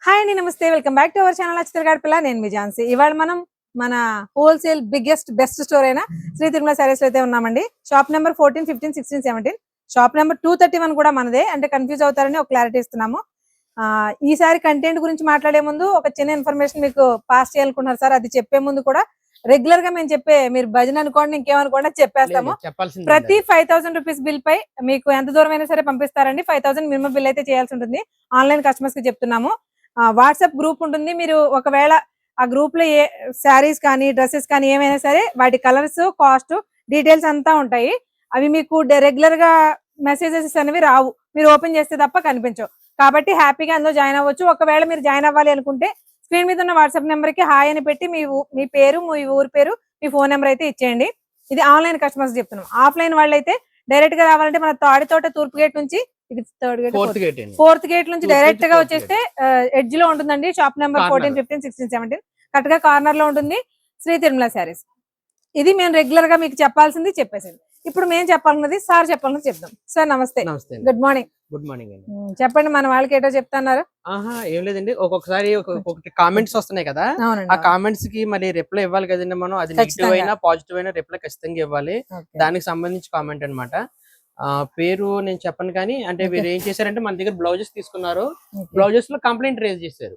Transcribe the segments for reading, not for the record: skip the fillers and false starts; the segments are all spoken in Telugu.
హాయ్ అండి, నమస్తే. Welcome back to our channel అచ్చితర్ పిల్ల. నేను మీ ఝాన్సీ. ఇవాళ మనం మన హోల్సేల్ బెస్ట్ స్టోర్ అయిన శ్రీ తిరుమల సారీస్ అయితే ఉన్నామండి. Shop number 14, 15, 16, 17. షాప్ నెంబర్ 231 కూడా మనదే. అంటే కన్ఫ్యూజ్ అవుతారని ఒక క్లారిటీ ఇస్తున్నాము. ఈసారి కంటెంట్ గురించి మాట్లాడే ముందు ఒక చిన్న ఇన్ఫర్మేషన్ మీకు పాస్ చేయాలనుకుంటున్నారు సార్. అది చెప్పే ముందు కూడా రెగ్యులర్ గా మేము చెప్పే, మీరు భజన అనుకోండి ఇంకేమనుకోండి చెప్పేస్తాము. ప్రతి 5000 రూపీస్ బిల్ పై మీకు ఎంత దూరం అయినా సరే పంపిస్తారండి. 5000 మినిమం బిల్ అయితే చేయాల్సి ఉంటుంది. ఆన్లైన్ కస్టమర్స్ కి చెప్తున్నాము. వాట్సాప్ గ్రూప్ ఉంటుంది. మీరు ఒకవేళ ఆ గ్రూప్ లో ఏ శారీస్ కానీ డ్రెస్సెస్ కానీ ఏమైనా సరే వాటి కలర్స్, కాస్ట్, డీటెయిల్స్ అంతా ఉంటాయి. అవి మీకు రెగ్యులర్ గా మెసేజెస్ అనేవి రావు, మీరు ఓపెన్ చేస్తే తప్ప కనిపించవు. కాబట్టి హ్యాపీగా అందులో జాయిన్ అవ్వచ్చు. ఒకవేళ మీరు జాయిన్ అవ్వాలి అనుకుంటే స్క్రీన్ మీద ఉన్న వాట్సాప్ నెంబర్ కి హాయ్ అని పెట్టి మీ పేరు, మీ ఊరి పేరు, మీ ఫోన్ నెంబర్ అయితే ఇచ్చేయండి. ఇది ఆన్లైన్ కస్టమర్స్ చెప్తున్నాం. ఆఫ్లైన్ వాళ్ళు అయితే డైరెక్ట్ గా రావాలంటే మన తాడితోట తూర్పు గేట్ నుంచి, ఇది ఫోర్త్ గేట్ నుంచి డైరెక్ట్ గా వచ్చేస్తే ఎడ్జ్ లో ఉంటుందండి. షాప్ నెంబర్ 14, 15, 16, 17 కరెక్ట్ గా కార్నర్ లో ఉంటుంది శ్రీ తిరుమల శారీస్. ఇది మేము రెగ్యులర్ గా మీకు చెప్పాల్సింది చెప్పేసింది. ఇప్పుడు మేము చెప్పాలన్నది సార్ చెప్పాలన్నది చెప్దాం. సార్ నమస్తే. Good morning. గుడ్ మార్నింగ్ అండి. చెప్పండి, మన వాళ్ళకి ఏటో చెప్తున్నారు. ఏం లేదండి, ఒక్కొక్కసారి కామెంట్స్ వస్తున్నాయి కదా, ఆ కామెంట్స్ కి మరి రిప్లై ఇవ్వాలి కదండి మనం. అది నెగిటివ్ అయినా పాజిటివ్ అయినా రిప్లై ఖచ్చితంగా ఇవ్వాలి. దానికి సంబంధించి కామెంట్ అన్నమాట. పేరు నేను చెప్పను కానీ, అంటే వీరు ఏం చేశారంటే మన దగ్గర బ్లౌజెస్ తీసుకున్నారు, బ్లౌజెస్ లో కంప్లైంట్ రేజ్ చేశారు.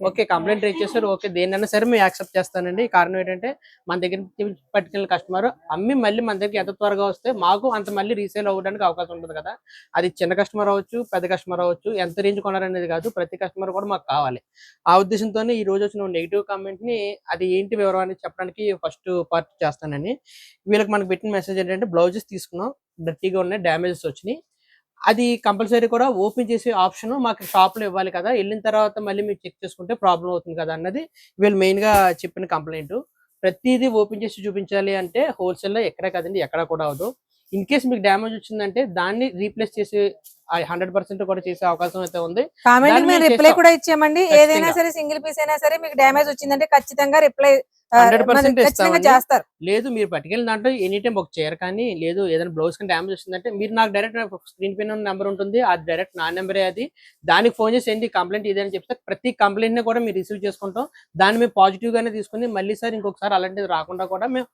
ఓకే, కంప్లైంట్ రేజ్ చేశారు. ఓకే, దేనైనా సరే మేము యాక్సెప్ట్ చేస్తానండి. కారణం ఏంటంటే మన దగ్గర పర్టికులర్ కస్టమర్ అమ్మి మళ్ళీ మన దగ్గర ఎంత త్వరగా వస్తే మాకు అంత మళ్ళీ రీసేల్ అవ్వడానికి అవకాశం ఉంటుంది కదా. అది చిన్న కస్టమర్ అవ్వచ్చు, పెద్ద కస్టమర్ అవ్వచ్చు, ఎంత రేంజ్ కొనాలనేది కాదు, ప్రతి కస్టమర్ కూడా మాకు కావాలి. ఆ ఉద్దేశంతోనే ఈ రోజు వచ్చిన నెగిటివ్ కామెంట్ ని అది ఏంటి వివరం అని చెప్పడానికి ఫస్ట్ పార్ట్ చేస్తానని. వీళ్ళకి మనకు పెట్టిన మెసేజ్ ఏంటంటే బ్లౌజెస్ తీసుకున్నాం, డర్టీగా ఉన్నాయి, డ్యామేజెస్ వచ్చినాయి, అది కంపల్సరీ కూడా ఓపెన్ చేసే ఆప్షన్ మాకు షాప్ లో ఇవ్వాలి కదా, వెళ్ళిన తర్వాత మళ్ళీ మీరు చెక్ చేసుకుంటే ప్రాబ్లం అవుతుంది కదా అన్నది వీళ్ళు మెయిన్ గా చెప్పిన కంప్లైంట్. ప్రతిదీ ఓపెన్ చేసి చూపించాలి అంటే హోల్సేల్ లో ఎక్కడా కదండి, ఎక్కడా కూడా అవదు. ఇన్ కేస్ మీకు డ్యామేజ్ వచ్చిందంటే దాన్ని రీప్లేస్ చేసి 100% కూడా చేసే అవకాశం అయితే ఉంది. కామెంట్ మేము రిప్లై కూడా ఇచ్చామండి. ఏదైనా సరే సింగిల్ పీస్ అయినా సరే మీకు డ్యామేజ్ వచ్చిందంటే ఖచ్చితంగా రిప్లై 100% చేస్తారు. లేదు మీరు పట్టుకెళ్ళిన దాంట్లో ఎనీ టైం ఒక చీర కానీ, లేదు ఏదైనా బ్లౌజ్ కానీ డ్యామేజ్ వచ్చిందంటే మీరు నాకు డైరెక్ట్ స్క్రీన్ పైన నెంబర్ ఉంటుంది, అది డైరెక్ట్ నా నెంబరే, అది దానికి ఫోన్ చేసి ఏంటి కంప్లైంట్ ఇదే అని చెప్తే ప్రతి కంప్లైంట్ ని కూడా మీరు రిసీవ్ చేసుకుంటాం. దాన్ని మేము పాజిటివ్ గానే తీసుకుని మళ్ళీ సార్ ఇంకొకసారి అలాంటిది రాకుండా కూడా మేము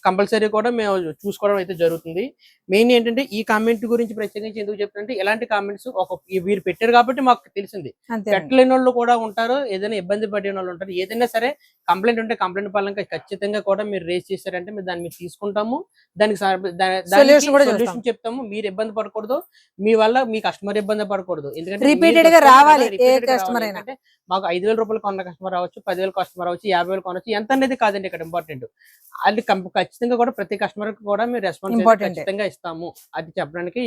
కంపల్సరీ కూడా మేము చూసుకోవడం అయితే జరుగుతుంది. మెయిన్ ఏంటంటే ఈ కామెంట్ గురించి ప్రత్యేకించి ఎందుకు చెప్తుంటే, ఇలాంటి కామెంట్స్ వీరు పెట్టారు కాబట్టి మాకు తెలిసింది. పెట్టలేని వాళ్ళు కూడా ఉంటారు, ఏదైనా ఇబ్బంది పడిన వాళ్ళు ఉంటారు. ఏదైనా సరే కంప్లైంట్ ఉంటే కంప్లైంట్ పాలన ఖచ్చితంగా కూడా మీరు రేస్ చేశారంటే మేము దాన్ని తీసుకుంటాము, దానికి సొల్యూషన్ చెప్తాము. మీరు ఇబ్బంది పడకూడదు, మీ వల్ల మీ కస్టమర్ ఇబ్బంది పడకూడదు. ఎందుకంటే మాకు 5000 రూపాయలు కొన్న కస్టమర్ అవ్వచ్చు, 10,000 కస్టమర్ అవ్వచ్చు, 50,000 కొనవచ్చు, ఎంత అనేది కాదండి ఇక్కడ ఇంపార్టెంట్. అది ఖచ్చితంగా కూడా ప్రతి కస్టమర్ కి కూడా మీరు రెస్పాన్స్ ఖచ్చితంగా ఇస్తాము. అది చెప్పడానికి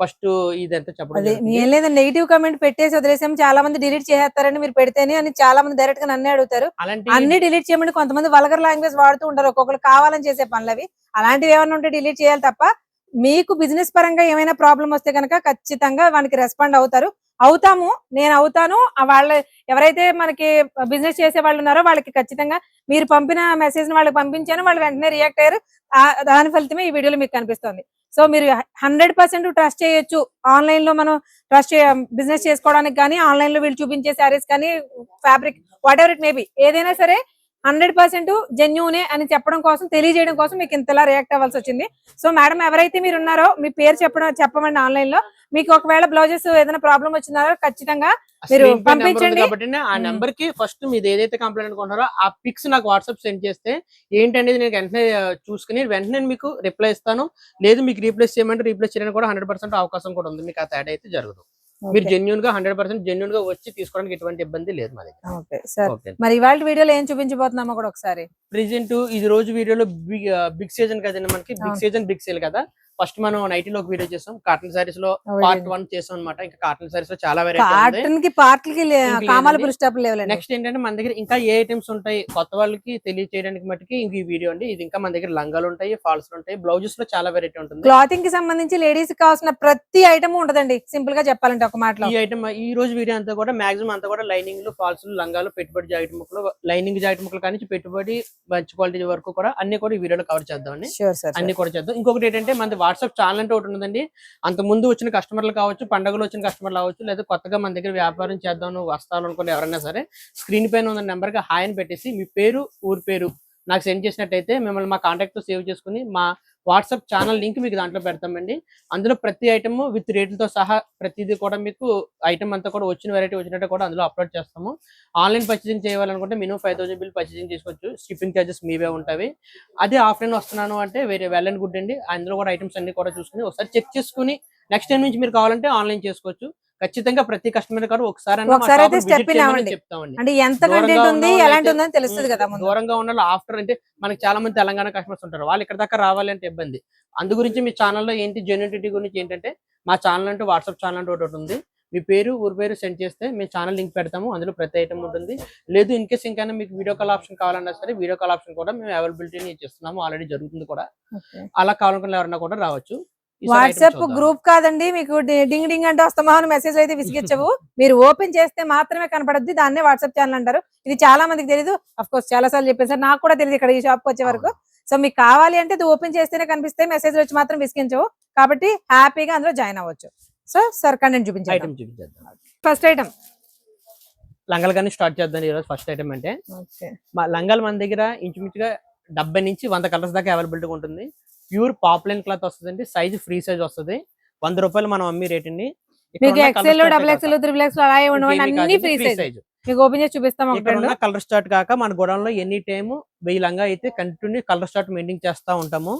ఫస్ట్ ఇదంతా చెప్పడం. ఏం లేదండి, నెగిటివ్ కామెంట్ పెట్టేసి వదిలేసాము. చాలా మంది డిలీట్ చేస్తారని మీరు పెడితేనే అని చాలా మంది డైరెక్ట్ గా నన్నే అడుగుతారు. అన్ని డిలీట్ చేయమని కొంతమంది వల్గర్ లాంగ్వేజ్ వాడుతూ ఉంటారు, ఒక్కొక్కరు కావాలని చేసే పనులు అవి. అలాంటివి ఏమైనా ఉంటే డిలీట్ చేయాలి తప్ప, మీకు బిజినెస్ పరంగా ఏమైనా ప్రాబ్లం వస్తే కనుక ఖచ్చితంగా వానికి రెస్పాండ్ అవుతాము. నేను అవుతాను. వాళ్ళు ఎవరైతే మనకి బిజినెస్ చేసే వాళ్ళు ఉన్నారో వాళ్ళకి ఖచ్చితంగా మీరు పంపిన మెసేజ్ ని వాళ్ళకి పంపించాను, వాళ్ళు వెంటనే రియాక్ట్ అయ్యారు. దాని ఫలితమే ఈ వీడియోలో మీకు కనిపిస్తుంది. సో మీరు 100% ట్రస్ట్ చేయొచ్చు. ఆన్లైన్ లో మనం బిజినెస్ చేసుకోవడానికి కానీ, ఆన్లైన్ లో వీళ్ళు చూపించే శారీస్ కానీ, fabric what ever it maybe, ఏదైనా సరే 100% జెన్యూనే అని చెప్పడం కోసం, తెలియజేయడం కోసం మీకు ఇంతలా రియాక్ట్ అవ్వాల్సి వచ్చింది. సో మేడం, ఎవరైతే మీరు ఉన్నారో మీ పేరు చెప్పమండి. ఆన్లైన్ లో మీకు ఒకవేళ బ్లౌజెస్ ఏదైనా ప్రాబ్లం వచ్చినారో ఖచ్చితంగా మీరు పంపించండి. కాబట్టి ఆ నెంబర్ కి ఫస్ట్ మీరు ఏదైతే కంప్లైంట్ అనుకుంటారో ఆ పిక్స్ నాకు వాట్సాప్ సెండ్ చేస్తే ఏంటనేది నేను వెంటనే చూసుకుని వెంటనే మీకు రిప్లై ఇస్తాను. లేదు మీకు రీప్లేస్ చేయమంటే రీప్లేస్ చేయడానికి కూడా 100% అవకాశం కూడా ఉంది. మీకు ఆ తేడా అయితే జరగదు. మీరు జెన్యూన్ గా 100% జెన్యూన్ గా వచ్చి తీసుకోవడానికి ఎటువంటి ఇబ్బంది లేదు మా దగ్గర. మరి ఇవాళ వీడియోలో ఏం చూపించబోతున్నామో కూడా ఒకసారి. ప్రెజెంట్ ఈ రోజు వీడియోలో బిగ్ సీజన్ కదండి, మనకి బిగ్ సీజన్ బిగ్ సేల్ కదా. ఫస్ట్ మనం నైటీలో ఒక వీడియో చేసాం, కాటన్ సారీస్ లో పార్ట్ 1 చేసాం అనమాట. ఇంకా కాటన్ సారీస్ లో చాలా వెరైటీ. నెక్స్ట్ ఏంటంటే మన దగ్గర ఇంకా ఏ ఐటమ్స్ ఉంటాయి కొత్త వాళ్ళకి తెలియజేయడానికి మట్టుకి ఇంక ఈ వీడియో అండి. ఇది ఇంకా మన దగ్గర లంగాలు ఉంటాయి, ఫాల్స్ ఉంటాయి, బ్లౌజెస్ లో చాలా వెరైటీ ఉంటుంది. క్లాతింగ్ కి సంబంధించి లేడీస్ కావాల్సిన ప్రతి ఐటమ్ ఉంటదండి. సింపుల్ గా చెప్పాలంటే ఒక మాటలో ఈ ఐటమ్ ఈ రోజు వీడియో అంతా కూడా మాక్సిమం అంతా కూడా లైనింగ్ లు, ఫాల్స్, లంగాలు, పెట్టుబడి జాకెట్ ముక్కలు, లైనింగ్ జాకెట్ ముక్కలు కానీ పెట్టుబడి మంచి క్వాలిటీ వరకు కూడా అన్ని కూడా ఈ వీడియోలో కవర్ చేద్దాం అండి. అన్ని కూడా చేద్దాం. ఇంకొకటి ఏంటంటే మన వాట్సాప్ ఛానల్ అంటే ఒకటి ఉన్నదండి. అంత ముందు వచ్చిన కస్టమర్లు కావచ్చు, పండుగలు వచ్చిన కస్టమర్లు కావచ్చు, లేదా కొత్తగా మన దగ్గర వ్యాపారం చేద్దాం వస్తాను అనుకుని ఎవరైనా సరే స్క్రీన్ పైన ఉన్న నెంబర్ కి హాయ్ అని పెట్టేసి మీ పేరు, ఊరి పేరు నాకు సెండ్ చేసినట్టయితే మిమ్మల్ని మా కాంటాక్ట్ తో సేవ్ చేసుకుని మా వాట్సాప్ ఛానల్ లింక్ మీకు దాంట్లో పెడతామండి. అందులో ప్రతి ఐటమ్ విత్ రేట్లతో సహా ప్రతిదీ కూడా మీకు ఐటమ్ అంతా కూడా వచ్చిన వెరైటీ వచ్చినట్టు కూడా అందులో అప్లోడ్ చేస్తాము. ఆన్లైన్ పర్చేసింగ్ చేయాలనుకుంటే మినిమం 5,000 బిల్ పర్చేసింగ్ చేసుకోవచ్చు. షిప్పింగ్ చార్జెస్ మీవే ఉంటాయి. అదే ఆఫ్లైన్ వస్తున్నాను అంటే వేరే వెల్ అండ్ గుడ్ అండి. అందులో కూడా ఐటమ్స్ అన్ని కూడా చూసుకుని ఒకసారి చెక్ చేసుకుని నెక్స్ట్ టైం నుంచి మీరు కావాలంటే ఆన్లైన్ చేసుకోవచ్చు. ఖచ్చితంగా ప్రతి కస్టమర్ గారు ఒకసారి చెప్తామండి. అంటే ఎంత కంటెంట్ ఉంది ఎలాంటి ఉందని తెలుస్తుంది కదా. దూరంగా ఉన్న ఆఫ్టర్ అంటే మనకి చాలా మంది తెలంగాణ కస్టమర్స్ ఉంటారు, వాళ్ళు ఇక్కడ దాకా రావాలి అంటే ఇబ్బంది. అందు గురించి మీ ఛానల్లో ఏంటి జెన్యూనిటీ గురించి ఏంటంటే మా ఛానల్ అంటే వాట్సాప్ ఛానల్ అంటే ఒకటి ఉంది. మీ పేరు, ఊరి పేరు సెండ్ చేస్తే మేము ఛానల్ లింక్ పెడతాము. అందులో ప్రతి ఐటమ్ ఉంటుంది. లేదు ఇన్ కేస్ ఇంకా మీకు వీడియో కాల్ ఆప్షన్ కావాలన్నా సరే వీడియో కాల్ ఆప్షన్ కూడా మేము అవైలబిలిటీని ఇచ్చిస్తున్నాము. ఆల్రెడీ జరుగుతుంది కూడా. అలా కావాలనుకున్న ఎవరన్నా కూడా రావచ్చు. వాట్సాప్ గ్రూప్ కాదండి, మీకు డింగ్ డింగ్ అంటే వస్తామా మెసేజ్ అయితే విసిగించవు. మీరు ఓపెన్ చేస్తే మాత్రమే కనపడద్ది, దాన్నే వాట్సాప్ ఛానల్ అంటారు. ఇది చాలా మందికి తెలియదు. అఫ్ కోర్స్ చాలా సార్లు చెప్పాను సార్, నాకు కూడా తెలియదు ఇక్కడ ఈ షాప్ కి వచ్చే వరకు. సో మీకు కావాలి అంటే ఇది ఓపెన్ చేస్తేనే కనిపిస్తాయి, మెసేజ్ వచ్చి మాత్రం విసిగించవు. కాబట్టి హ్యాపీగా అందులో జాయిన్ అవ్వచ్చు. సో సార్ కంటెంట్ చూపించాం. ఫస్ట్ ఐటమ్ లంగాలు కానీ స్టార్ట్ చేద్దాం ఈరోజు. ఫస్ట్ ఐటమ్ అంటే లంగాలు మన దగ్గర ఇంచుమించుగా 70 నుంచి 100 కలర్స్ దాకా అవైలబిలిటీ ఉంటుంది. ప్యూర్ పాప్లైన్ క్లాత్ వస్తుంది. సైజ్ ఫ్రీ సైజ్ వస్తుంది. 100 రూపాయలు మనం అమ్మి రేట్ అండి. ఓపెన్ చేసి చూపిస్తాం. కలర్ స్టార్ట్ కాక మన గోడౌన్ లో ఎనీ టైమ్ 1000 లంగా అయితే కంటిన్యూ కలర్ స్టార్ట్ మెయింటైన్ చేస్తా ఉంటాము.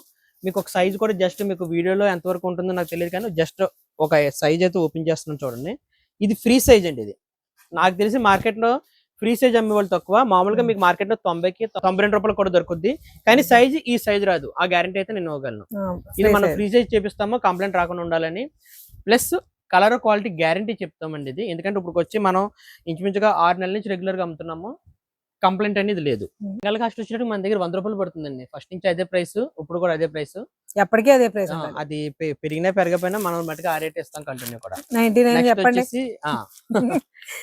మీకు ఒక సైజ్ కూడా జస్ట్ మీకు వీడియోలో ఎంత వరకు ఉంటుందో నాకు తెలియదు కానీ జస్ట్ ఒక సైజ్ అయితే ఓపెన్ చేస్తున్నాం చూడండి. ఇది ఫ్రీ సైజ్ అండి. ఇది నాకు తెలిసి మార్కెట్ లో ఫ్రీ సైజ్ అమ్మే వాళ్ళు తక్కువ. మామూలుగా మీకు మార్కెట్ లో 90కి 92 రూపాయలు కూడా దొరుకుద్ది. కానీ సైజ్ ఈ సైజ్ రాదు. ఆ గ్యారంటీ అయితే నేను ఇవ్వగలను. ఇది మనం ఫ్రీ సైజ్ చేపిస్తాము కంప్లైంట్ రాకుండా ఉండాలని. ప్లస్ కలర్ క్వాలిటీ గ్యారంటీ చెప్తామండి ఇది. ఎందుకంటే ఇప్పుడు వచ్చి మనం ఇంచుమించుగా 6 నెలల నుంచి రెగ్యులర్ గా అమ్ముతున్నాము. కంప్లైంట్ అనేది లేదు. సింగల్ కాస్ట్ వచ్చేటప్పుడు మన దగ్గర 100 రూపాయలు పడుతుందండి. ఫస్ట్ నుంచి అదే ప్రైస్, ఇప్పుడు కూడా అదే ప్రైస్, ఎప్పటికీ అదే ప్రైస్. అది పెరిగినా పెరగపోయినా మనం మట్టుగా ఆ రేట్ ఇస్తాం కంటిన్యూ కూడా.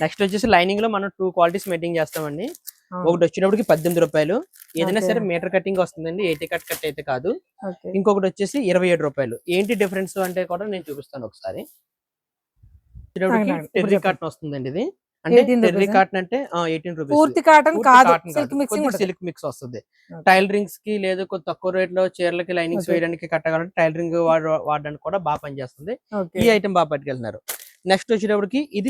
నెక్స్ట్ వచ్చేసి లైనింగ్ లో మనం 2 క్వాలిటీస్ మెయింటైన్ చేస్తామండి. ఒకటి వచ్చేటప్పటికి 18 రూపాయలు. ఏదైనా సరే మీటర్ కటింగ్ వస్తుందండి, 80 కట్ అయితే కాదు. ఇంకొకటి వచ్చేసి 27 రూపాయలు. ఏంటి డిఫరెన్స్ అంటే కూడా నేను చూపిస్తాను ఒకసారి. టెర్రీ కాటన్ వస్తుందండి. ఇది అంటే టెర్రీ కాటన్ అంటే 18 రూపీస్. పూర్తి కాటన్ కాదు, సిల్క్ మిక్స్ వస్తుంది. టైలరింగ్స్ కి లేదు తక్కువ రేట్ లో చీరలకి లైనింగ్స్ వేయడానికి కట్టగలంటే టైలరింగ్ వాడడానికి కూడా బాగా పనిచేస్తుంది. ఈ ఐటమ్ బాగా పట్టుకెళ్తున్నారు. నెక్స్ట్ వచ్చేటప్పటికి ఇది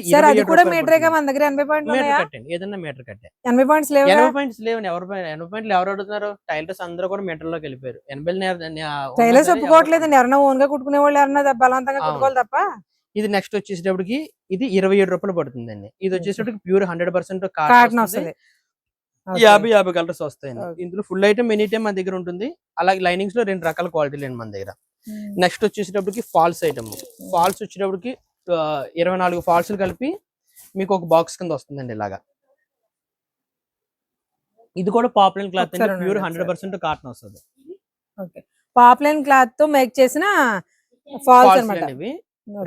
ఏదైనా మీటర్ కట్టే 80 పాయింట్స్ లేవు. 80 పాయింట్స్ లేవు. 80 పాయింట్లు ఎవరు అడుగుతున్నారు? టైలర్స్ అందరూ కూడా మీటర్ లోకి వెళ్ళిపోయారు. 80 టైలర్స్ ఒప్పుకోవట్లేదండి. ఎవరైనా ఓన్ గా కుట్టుకునే వాళ్ళు ఎవరైనా బలవంతంగా కుట్టుకోవాలి తప్ప. ఇది నెక్స్ట్ వచ్చేటప్పటికి ఇది 27 రూపాయలు పడుతుందండి. ఇది వచ్చేటప్పటికి ప్యూర్ 100% కాటన్ వస్తుంది. 50 కలర్స్ వస్తాయండి. ఇందులో ఫుల్ ఐటమ్ ఎనీ టైమ్ మన దగ్గర ఉంటుంది. అలాగే లైనింగ్స్ లో 2 రకాల క్వాలిటీలు అండి మన దగ్గర. నెక్స్ట్ వచ్చేటప్పటికి ఫాల్స్ ఐటమ్. ఫాల్స్ వచ్చేటప్పటికి 24 ఫాల్స్ కలిపి మీకు ఒక బాక్స్ కింద వస్తుందండి ఇలాగా. ఇది కూడా పాప్లైన్ క్లాత్ అండి. ప్యూర్ 100% కాటన్ వస్తుంది. పాప్లైన్ క్లాత్ తో మేక్ చేసిన ఫాల్స్ అన్నమాట. ఇవి